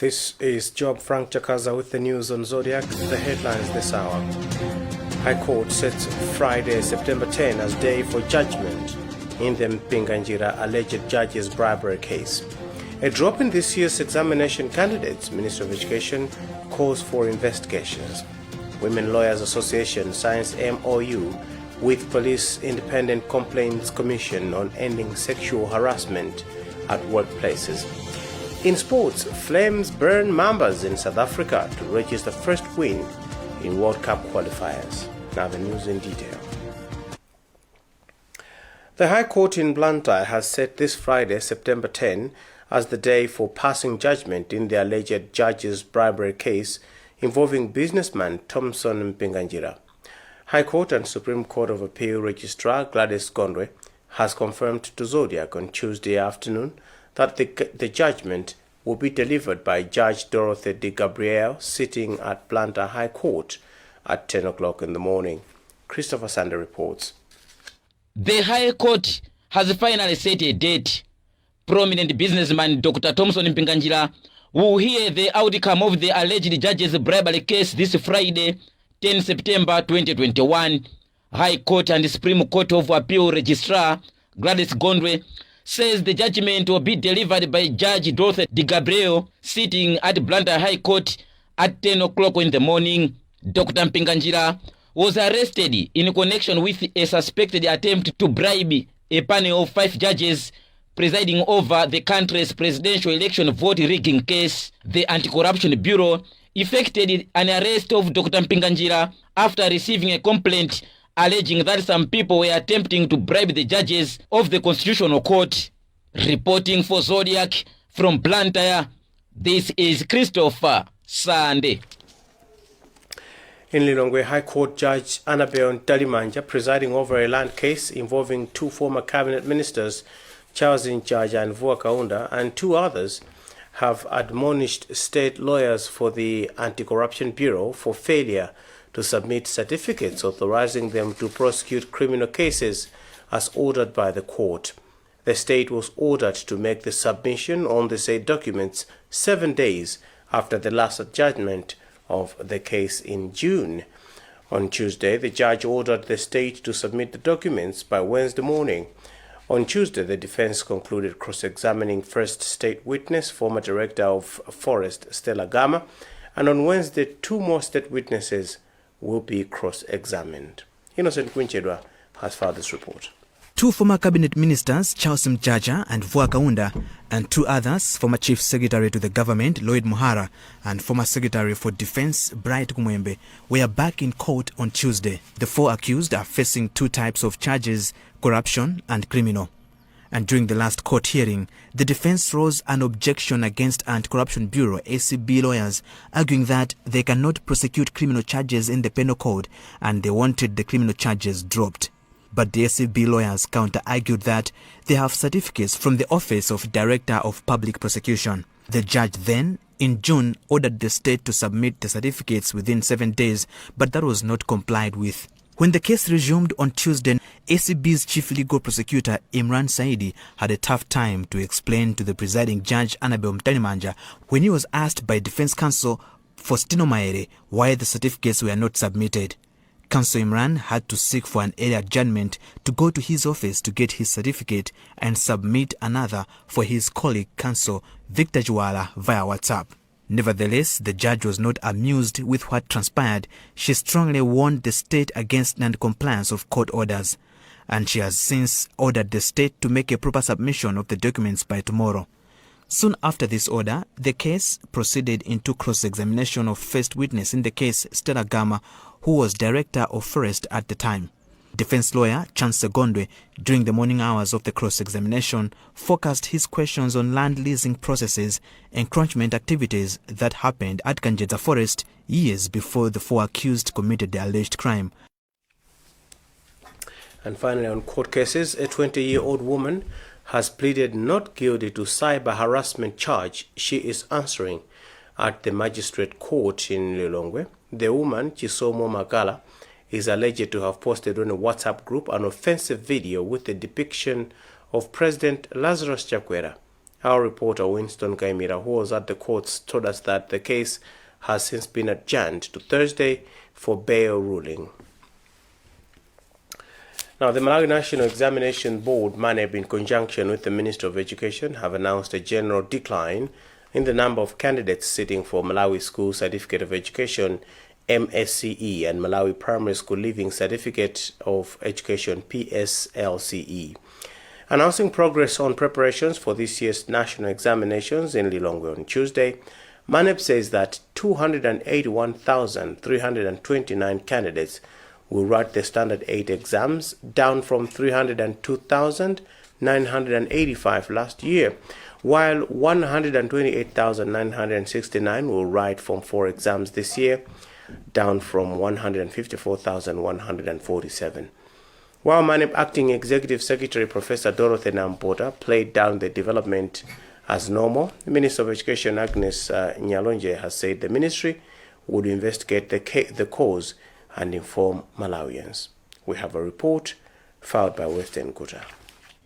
This is Job Frank Chakaza with the news on Zodiac. The headlines this hour. High Court sets Friday, September 10 as day for judgment in the Mpinganjira alleged judge's bribery case. A drop in this year's examination candidates, Minister of Education calls for investigations. Women Lawyers Association signs MOU with Police Independent Complaints Commission on ending sexual harassment at workplaces. In sports, Flames burn Mambas in South Africa to register first win in World Cup qualifiers. Now the news in detail. The High Court in Blantyre has set this Friday, September 10, as the day for passing judgment in the alleged judge's bribery case involving businessman Thompson Mpinganjira. High Court and Supreme Court of Appeal Registrar Gladys Gondwe has confirmed to Zodiac on Tuesday afternoon that the judgment will be delivered by Judge Dorothy De Gabriel sitting at Blantyre High Court at 10 o'clock in the morning. Christopher Sander reports. The High Court has finally set a date. Prominent businessman Dr. Thompson Mpinganjira will hear the outcome of the alleged judge's bribery case this Friday, 10 September 2021. High Court and Supreme Court of Appeal Registrar Gladys Gondwe says the judgment will be delivered by Judge Dorothy De Gabriel sitting at Blantyre High Court at 10 o'clock in the morning. Dr. Mpinganjira was arrested in connection with a suspected attempt to bribe a panel of 5 judges presiding over the country's presidential election vote rigging case. The Anti-Corruption Bureau effected an arrest of Dr. Mpinganjira after receiving a complaint alleging that some people were attempting to bribe the judges of the Constitutional Court. Reporting for Zodiac from Blantyre, this is Christopher Sande. In Lilongwe, High Court Judge Annabel Dalimanja, presiding over a land case involving 2 former cabinet ministers, Charles Nchaja and Vua Kaunda, and 2 others, have admonished state lawyers for the Anti-Corruption Bureau for failure to submit certificates authorizing them to prosecute criminal cases as ordered by the court. The state was ordered to make the submission on the said documents 7 days after the last judgment of the case in June. On Tuesday, the judge ordered the state to submit the documents by Wednesday morning. On Tuesday, the defense concluded cross-examining first state witness, former director of Forest, Stella Gama, and on Wednesday, 2 more state witnesses will be cross-examined. Innocent Quinchedwa has filed this report. 2 former cabinet ministers, Charles Nchaja and Vua Kaunda, and 2 others, former Chief Secretary to the government, Lloyd Muhara, and former Secretary for Defense, Bright Kumwembe, were back in court on Tuesday. The 4 accused are facing 2 types of charges, corruption and criminal. And during the last court hearing, the defense rose an objection against Anti-Corruption Bureau ACB lawyers, arguing that they cannot prosecute criminal charges in the penal code and they wanted the criminal charges dropped. But the ACB lawyers counter-argued that they have certificates from the Office of Director of Public Prosecution. The judge then, in June, ordered the state to submit the certificates within 7 days, but that was not complied with. When the case resumed on Tuesday, ACB's chief legal prosecutor Imran Saidi had a tough time to explain to the presiding judge Annabel Mtalimanja when he was asked by defense counsel Faustino Maere why the certificates were not submitted. Counsel Imran had to seek for an early adjournment to go to his office to get his certificate and submit another for his colleague counsel Victor Juala via WhatsApp. Nevertheless, the judge was not amused with what transpired. She strongly warned the state against non-compliance of court orders, and she has since ordered the state to make a proper submission of the documents by tomorrow. Soon after this order, the case proceeded into cross-examination of first witness in the case, Stella Gama, who was director of Forest at the time. Defense lawyer Chancellor Gondwe, during the morning hours of the cross-examination, focused his questions on land leasing processes, encroachment activities that happened at Kanjeza Forest years before the 4 accused committed the alleged crime. And finally, on court cases, a 20-year-old woman has pleaded not guilty to cyber harassment charge she is answering at the magistrate court in Lilongwe. The woman, Chisomo Magala, is alleged to have posted on a WhatsApp group an offensive video with the depiction of President Lazarus Chakwera Our reporter Winston Kaimira, who was at the courts, told us that the case has since been adjourned to Thursday for bail ruling. Now, the Malawi National Examination Board, MANEB, in conjunction with the Ministry of Education, have announced a general decline in the number of candidates sitting for Malawi School Certificate of Education, MSCE, and Malawi Primary School Living Certificate of Education, PSLCE. Announcing progress on preparations for this year's national examinations in Lilongwe on Tuesday, MANEB says that 281,329 candidates will write the Standard 8 exams, down from 302,985 last year, while 128,969 will write Form 4 exams this year, down from 154,147. While MANEB Acting Executive Secretary Professor Dorothy Nampota played down the development as normal, the Minister of Education Agnes Nyalonje has said the ministry would investigate the cause and inform Malawians. We have a report filed by Western Kuta.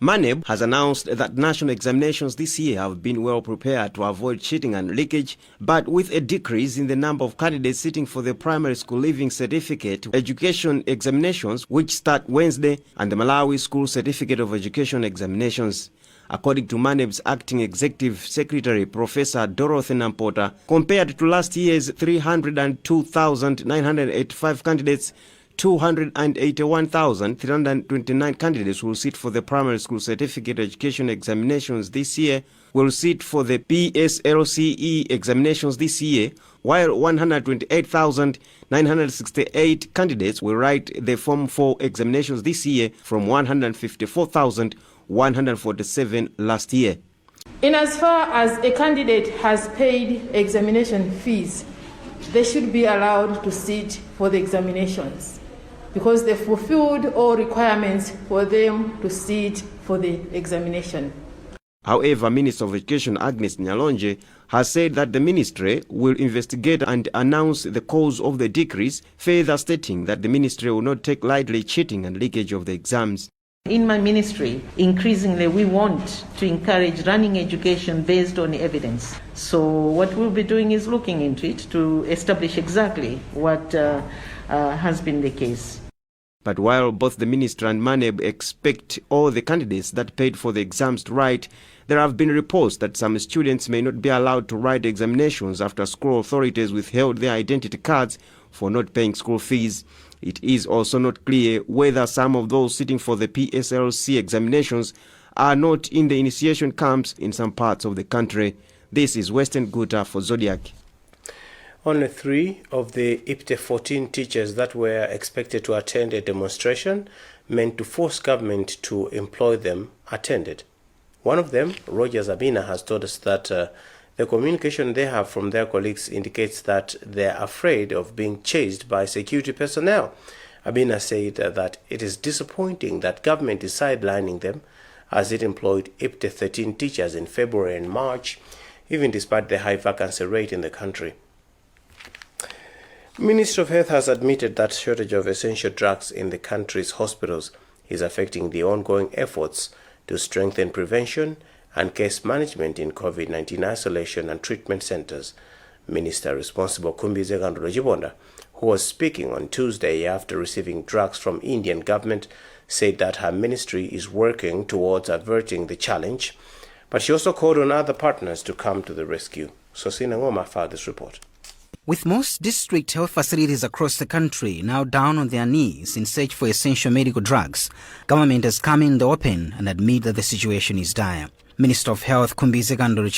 MANEB has announced that national examinations this year have been well prepared to avoid cheating and leakage, but with a decrease in the number of candidates sitting for the Primary School Living Certificate Education examinations, which start Wednesday, and the Malawi School Certificate of Education examinations. According to MANEB's Acting Executive Secretary Professor Dorothy Nampota, compared to last year's 302,985 candidates, 281,329 candidates will sit for the Primary School Certificate Education examinations this year, will sit for the PSLCE examinations this year, while 128,968 candidates will write the Form 4 examinations this year from 154,147 last year. In as far as a candidate has paid examination fees, they should be allowed to sit for the examinations because they fulfilled all requirements for them to sit for the examination. However, Minister of Education Agnes Nyalonje has said that the ministry will investigate and announce the cause of the decrease, further stating that the ministry will not take lightly cheating and leakage of the exams. In my ministry, increasingly we want to encourage running education based on evidence. So what we'll be doing is looking into it to establish exactly what has been the case. But while both the minister and MANEB expect all the candidates that paid for the exams to write, there have been reports that some students may not be allowed to write examinations after school authorities withheld their identity cards for not paying school fees. It is also not clear whether some of those sitting for the PSLC examinations are not in the initiation camps in some parts of the country. This is Western Guta for Zodiak. Only 3 of the IPTE 14 teachers that were expected to attend a demonstration meant to force government to employ them attended. One of them, Roger Zabina, has told us that the communication they have from their colleagues indicates that they're afraid of being chased by security personnel. Abina said that it is disappointing that government is sidelining them as it employed IPTE 13 teachers in February and March, even despite the high vacancy rate in the country. Ministry of Health has admitted that shortage of essential drugs in the country's hospitals is affecting the ongoing efforts to strengthen prevention and case management in COVID-19 isolation and treatment centers. Minister responsible Kumbize Gandolo, who was speaking on Tuesday after receiving drugs from Indian government, said that her ministry is working towards averting the challenge, but she also called on other partners to come to the rescue. Sosina Ngoma filed this report. With most district health facilities across the country now down on their knees in search for essential medical drugs, government has come in the open and admit that the situation is dire. Minister of Health Kumbize Gandolo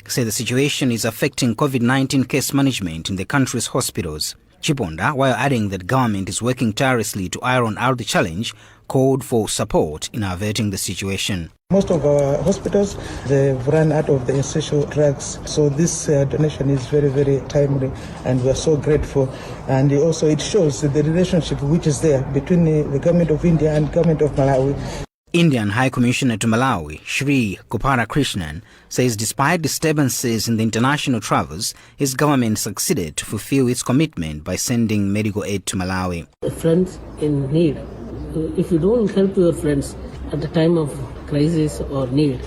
said the situation is affecting COVID-19 case management in the country's hospitals. Chiponda, while adding that government is working tirelessly to iron out the challenge, called for support in averting the situation. Most of our hospitals, they've run out of the essential drugs. So this donation is very, very timely, and we are so grateful. And also it shows the relationship which is there between the government of India and government of Malawi. Indian High Commissioner to Malawi, Shri Gopala Krishnan, says despite disturbances in the international travels, his government succeeded to fulfill its commitment by sending medical aid to Malawi. Friends in need. If you don't help your friends at the time of crisis or need,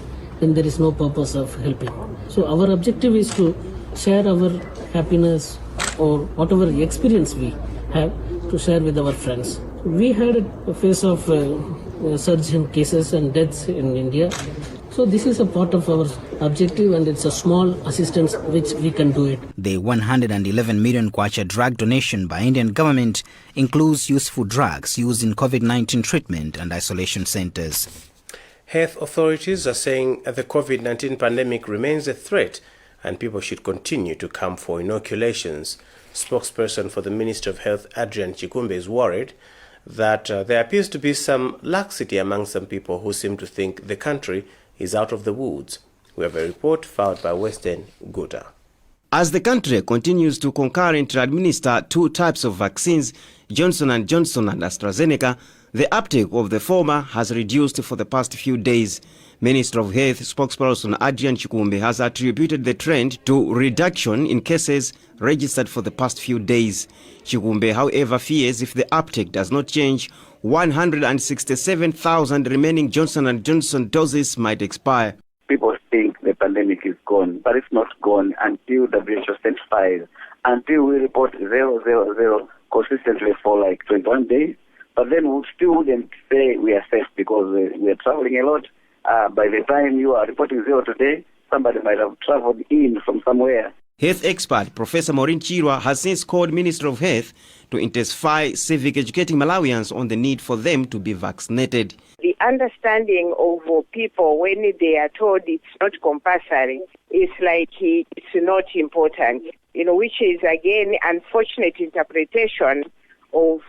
then there is no purpose of helping. So our objective is to share our happiness or whatever experience we have to share with our friends. We had a phase of surge in cases and deaths in India. So this is a part of our objective, and it's a small assistance which we can do it. The 111 million kwacha drug donation by Indian government includes useful drugs used in COVID-19 treatment and isolation centers. Health authorities are saying the COVID-19 pandemic remains a threat and people should continue to come for inoculations. Spokesperson for the Minister of Health, Adrian Chikumbe, is worried that there appears to be some laxity among some people who seem to think the country is out of the woods. We have a report filed by Western Guta. As the country continues to concurrently administer two types of vaccines, Johnson & Johnson and AstraZeneca, the uptake of the former has reduced for the past few days. Minister of Health spokesperson Adrian Chikumbe has attributed the trend to reduction in cases registered for the past few days. Chikumbe, however, fears if the uptake does not change, 167,000 remaining Johnson & Johnson doses might expire. People think the pandemic is gone, but it's not gone until WHO certifies, until we report 000 consistently for like 21 days. But then we still wouldn't say we are safe because we are traveling a lot. By the time you are reporting 0 today, somebody might have traveled in from somewhere. Health expert Professor Maureen Chirwa has since called Minister of Health to intensify civic educating Malawians on the need for them to be vaccinated. The understanding of people when they are told it's not compulsory is like it's not important, which is again unfortunate interpretation of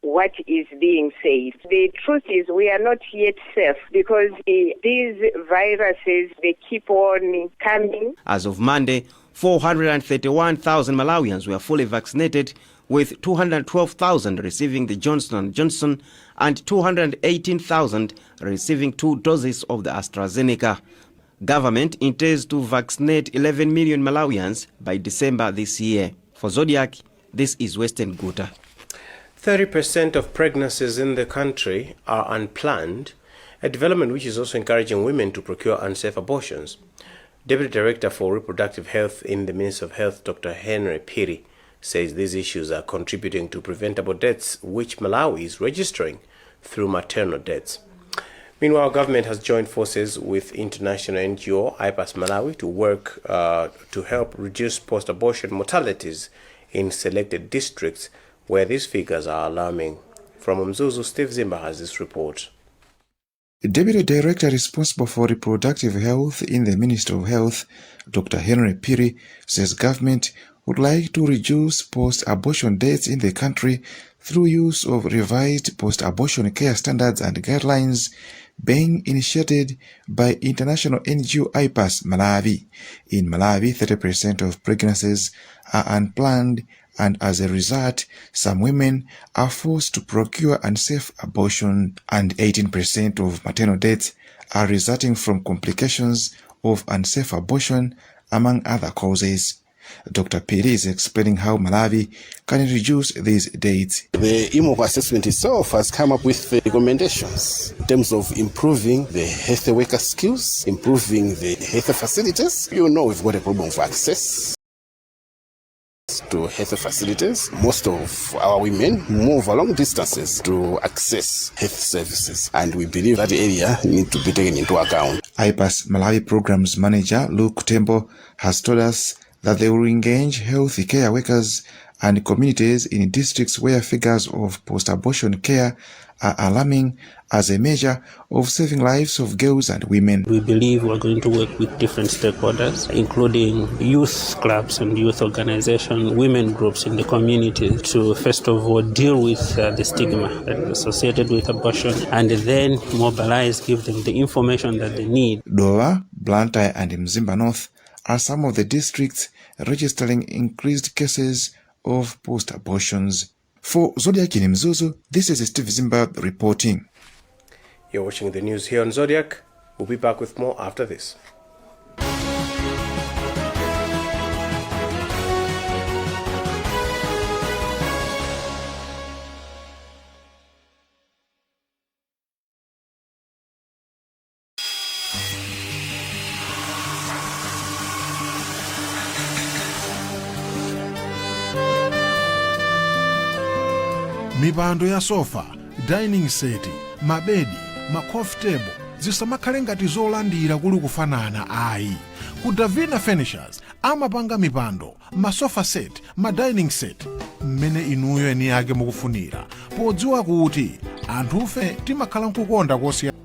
what is being said. The truth is we are not yet safe because these viruses, they keep on coming. As of Monday, 431,000 Malawians were fully vaccinated, with 212,000 receiving the Johnson & Johnson and 218,000 receiving 2 doses of the AstraZeneca. Government intends to vaccinate 11 million Malawians by December this year. For Zodiac, this is Western Guta. 30% of pregnancies in the country are unplanned, a development which is also encouraging women to procure unsafe abortions. Deputy Director for Reproductive Health in the Ministry of Health, Dr. Henry Piri, says these issues are contributing to preventable deaths, which Malawi is registering through maternal deaths. Meanwhile, government has joined forces with international NGO IPAS Malawi to work to help reduce post-abortion mortalities in selected districts where these figures are alarming. From Mzuzu, Steve Zimba has this report. The Deputy Director responsible for reproductive health in the Ministry of Health, Dr. Henry Piri, says government would like to reduce post-abortion deaths in the country through use of revised post-abortion care standards and guidelines being initiated by international NGO IPAS Malawi. In Malawi, 30% of pregnancies are unplanned, and as a result, some women are forced to procure unsafe abortion, and 18% of maternal deaths are resulting from complications of unsafe abortion, among other causes. Dr. Piri is explaining how Malawi can reduce these dates. The IMOCO assessment itself has come up with recommendations in terms of improving the health worker skills, improving the health facilities. We've got a problem of access to health facilities. Most of our women move long distances to access health services, and we believe that area needs to be taken into account. IPAS Malawi Programs Manager Luke Tembo has told us that they will engage health care workers and communities in districts where figures of post-abortion care are alarming as a measure of saving lives of girls and women. We believe we're going to work with different stakeholders, including youth clubs and youth organizations, women groups in the community, to first of all deal with the stigma that is associated with abortion, and then mobilize, give them the information that they need. Dowa, Blantyre and Mzimba North are some of the districts registering increased cases of post-abortions. For Zodiac in Mzuzu, this is Steve Zimba reporting. You're watching the news here on Zodiac. We'll be back with more after this. mipando ya sofa, dining set, mabedi, coffee table zisamakhale ngati zolandira kuli kufanana ayi. Ku Davina Furnitures amapanga mipando, masofa set, dining set mmene inuyo eni yake mukufunira, podziwa kuti anthufe timakhala nkukonda kosiyana.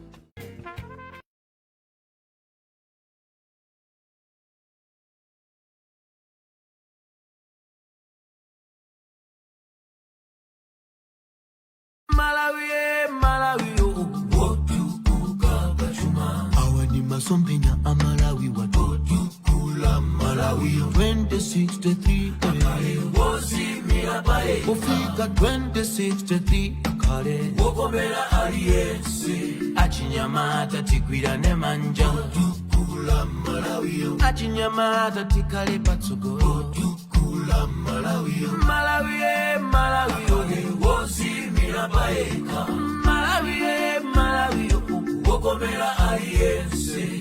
Sompenya amalawi watukula malawi 2063 akale wozimira bae kufika 2063 akale wokomera aliyense achinyamata tigwirane manja tukula malawi achinyamata tikale patsogolo tukula malawi malawi wozimira bae malawi wokomera aliyense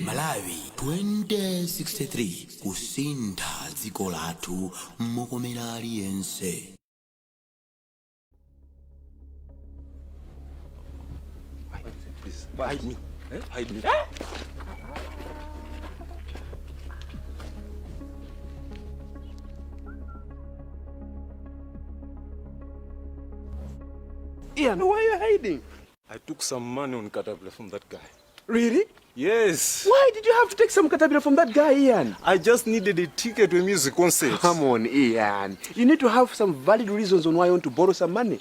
Malawi 2063 kusinda dziko lathu mokomera aliyense. Hide me. Hide me. Ian, why are you hiding? I took some money on Caterpillar from that guy. Really? Yes. Why did you have to take some caterpillar from that guy, Ian? I just needed a ticket to a music concert. Come on, Ian. You need to have some valid reasons on why you want to borrow some money.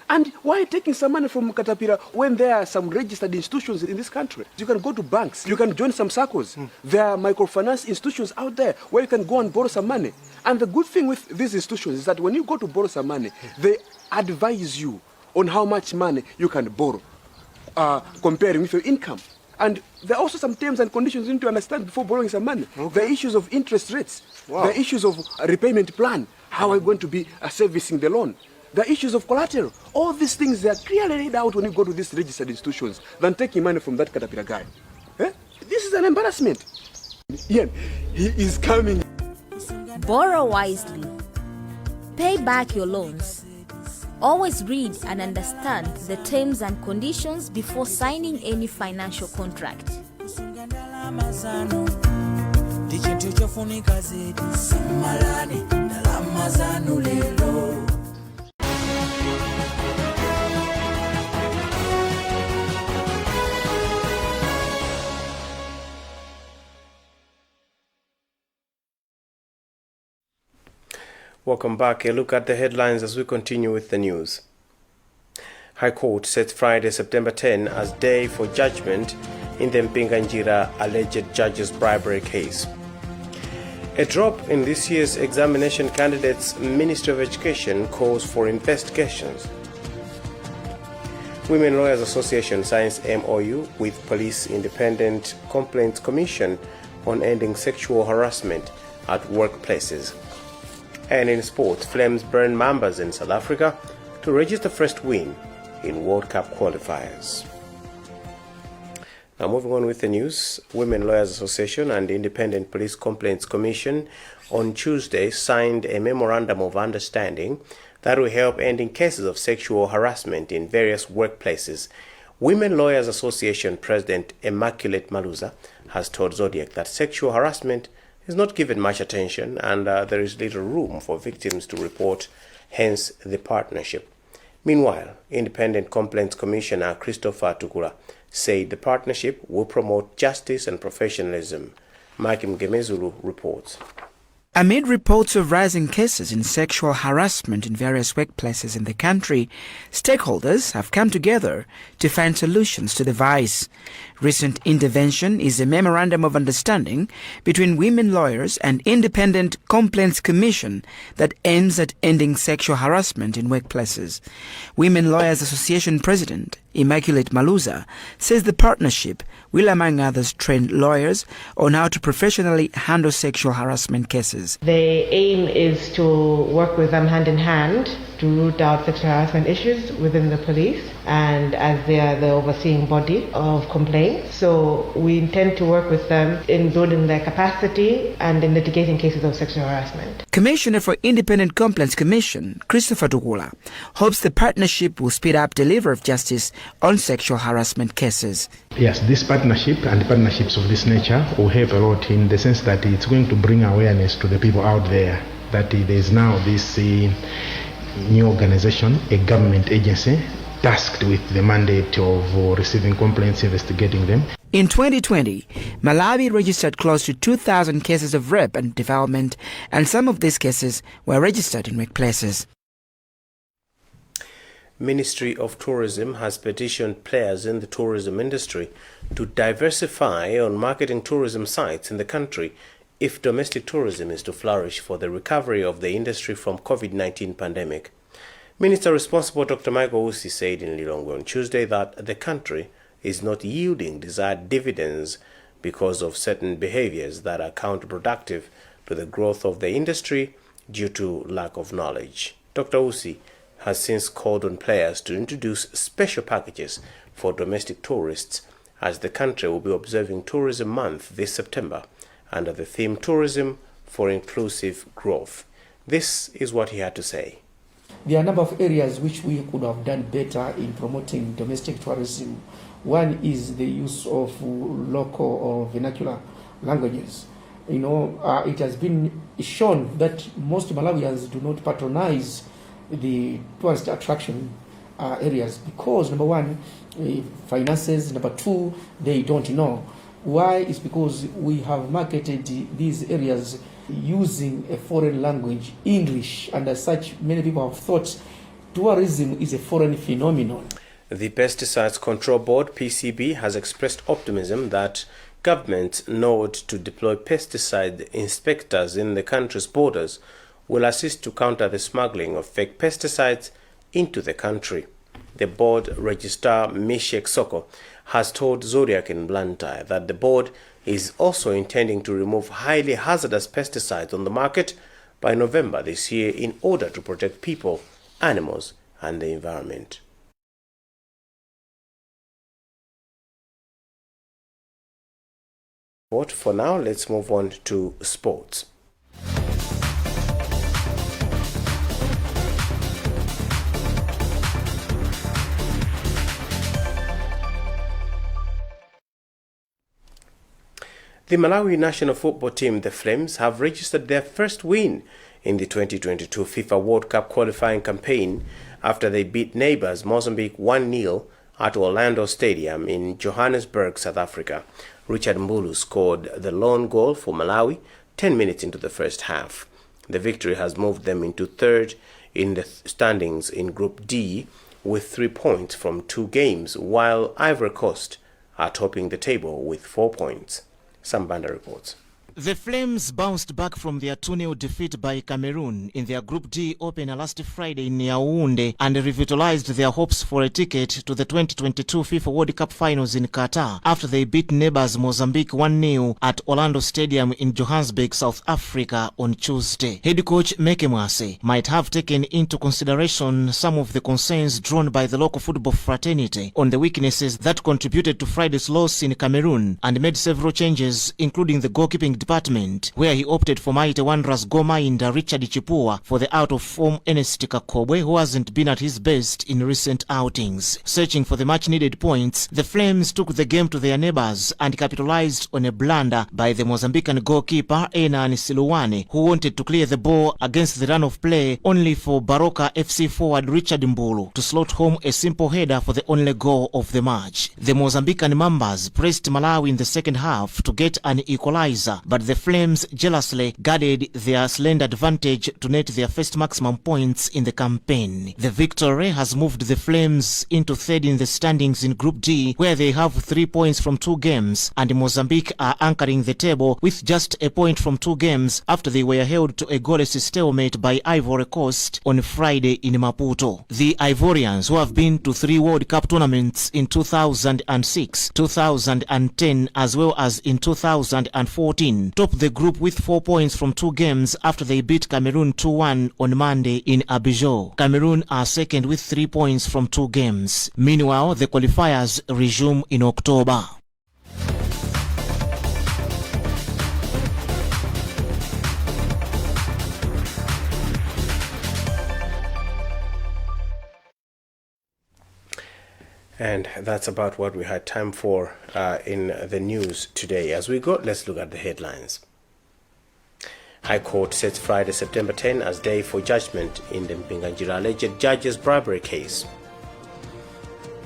And why are you taking some money from Caterpillar when there are some registered institutions in this country? You can go to banks. You can join some circles. There are microfinance institutions out there where you can go and borrow some money. And the good thing with these institutions is that when you go to borrow some money, they advise you on how much money you can borrow, comparing with your income. And there are also some terms and conditions you need to understand before borrowing some money. Okay. The issues of interest rates, the issues of a repayment plan, how are you going to be servicing the loan, the issues of collateral. All these things, they are clearly laid out when you go to these registered institutions than taking money from that Caterpillar guy. Eh? This is an embarrassment. Ian, he is coming. Borrow wisely. Pay back your loans. Always read and understand the terms and conditions before signing any financial contract. Welcome back. A look at the headlines as we continue with the news. High Court sets Friday, September 10 as day for judgment in the Mpinganjira alleged judge's bribery case. A drop in this year's examination candidates' Ministry of Education calls for investigations. Women Lawyers Association signs MOU with Police Independent Complaints Commission on ending sexual harassment at workplaces. And in sports, Flames burn Mambas in South Africa to register first win in World Cup qualifiers. Now moving on with the news, Women Lawyers Association and Independent Police Complaints Commission on Tuesday signed a memorandum of understanding that will help ending cases of sexual harassment in various workplaces. Women Lawyers Association President Immaculate Maluza has told Zodiak that sexual harassment is not given much attention and there is little room for victims to report, hence the partnership. Meanwhile, Independent Complaints Commissioner Christopher Tukula said the partnership will promote justice and professionalism. Mike Mgemezulu reports. Amid reports of rising cases in sexual harassment in various workplaces in the country, stakeholders have come together to find solutions to the vice. Recent intervention is a memorandum of understanding between women lawyers and Independent Complaints Commission that aims at ending sexual harassment in workplaces. Women Lawyers Association President Immaculate Maluza says the partnership will, among others, train lawyers on how to professionally handle sexual harassment cases. The aim is to work with them hand in hand to root out sexual harassment issues within the police, and as they are the overseeing body of complaints. So we intend to work with them in building their capacity and in litigating cases of sexual harassment. Commissioner for Independent Complaints Commission, Christopher Tukula, hopes the partnership will speed up delivery of justice on sexual harassment cases. Yes, this partnership and partnerships of this nature will help a lot in the sense that it's going to bring awareness to the people out there that there is now this new organization, a government agency, tasked with the mandate of receiving complaints, investigating them. In 2020, Malawi registered close to 2,000 cases of rape and defilement, and some of these cases were registered in workplaces. Ministry of Tourism has petitioned players in the tourism industry to diversify on marketing tourism sites in the country if domestic tourism is to flourish for the recovery of the industry from COVID-19 pandemic. Minister responsible Dr. Michael Usi said in Lilongwe on Tuesday that the country is not yielding desired dividends because of certain behaviors that are counterproductive to the growth of the industry due to lack of knowledge. Dr. Usi has since called on players to introduce special packages for domestic tourists as the country will be observing Tourism Month this September under the theme Tourism for Inclusive Growth. This is what he had to say. There are a number of areas which we could have done better in promoting domestic tourism. One is the use of local or vernacular languages. It has been shown that most Malawians do not patronize the tourist attraction areas because, number one, finances, number two, they don't know. Why? It's because we have marketed these areas using a foreign language, English, and as such, many people have thought tourism is a foreign phenomenon. The Pesticides Control Board, PCB, has expressed optimism that government node to deploy pesticide inspectors in the country's borders will assist to counter the smuggling of fake pesticides into the country. The board registrar Mishek Soko has told Zodiak in Blantyre that the board is also intending to remove highly hazardous pesticides on the market by November this year in order to protect people, animals, and the environment. But for now, let's move on to sports. The Malawi national football team, the Flames, have registered their first win in the 2022 FIFA World Cup qualifying campaign after they beat neighbours Mozambique 1-0 at Orlando Stadium in Johannesburg, South Africa. Richard Mbulu scored the lone goal for Malawi 10 minutes into the first half. The victory has moved them into third in the standings in Group D with 3 points from 2 games, while Ivory Coast are topping the table with 4 points. Sambanda reports. The Flames bounced back from their 2-0 defeat by Cameroon in their Group D opener last Friday in Yaoundé and revitalized their hopes for a ticket to the 2022 FIFA World Cup finals in Qatar after they beat neighbors Mozambique 1-0 at Orlando Stadium in Johannesburg, South Africa on Tuesday. Head coach Meke Mwase might have taken into consideration some of the concerns drawn by the local football fraternity on the weaknesses that contributed to Friday's loss in Cameroon and made several changes, including the goalkeeping department, where he opted for Mighty Wanderers goal minder Richard Chipua for the out-of-form Ernest Kakobwe, who hasn't been at his best in recent outings. Searching for the much-needed points, the Flames took the game to their neighbors and capitalized on a blunder by the Mozambican goalkeeper Enan Siluwane, who wanted to clear the ball against the run of play, only for Baroka FC forward Richard Mbulu to slot home a simple header for the only goal of the match. The Mozambican Mambas pressed Malawi in the second half to get an equalizer, but the Flames jealously guarded their slender advantage to net their first maximum points in the campaign. The victory has moved the Flames into third in the standings in Group D, where they have 3 points from 2 games, and Mozambique are anchoring the table with just a point from 2 games after they were held to a goalless stalemate by Ivory Coast on Friday in Maputo. The Ivorians, who have been to 3 World Cup tournaments in 2006, 2010, as well as in 2014, Cameroon top the group with 4 points from 2 games after they beat Cameroon 2-1 on Monday in Abidjan. Cameroon are second with 3 points from 2 games. Meanwhile, the qualifiers resume in October. And that's about what we had time for in the news today. As we go, let's look at the headlines. High Court sets Friday, September 10 as day for judgment in the Mpinganjira alleged judge's bribery case.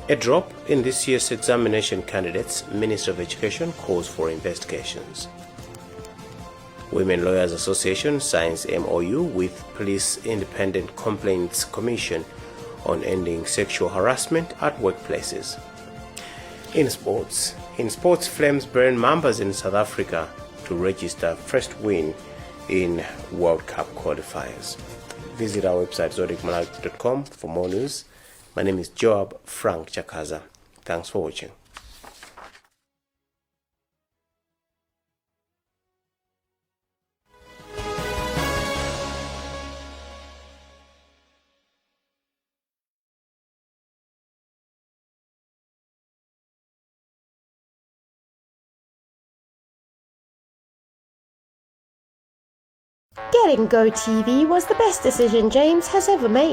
A drop in this year's examination candidates, Minister of Education calls for investigations. Women Lawyers Association signs MOU with Police Independent Complaints Commission on ending sexual harassment at workplaces. In sports, Flames burn Mambas in South Africa to register first win in World Cup qualifiers. Visit our website zodiacmalawi.com for more news. My name is Joab Frank Chakaza. Thanks for watching. Getting GoTV was the best decision James has ever made.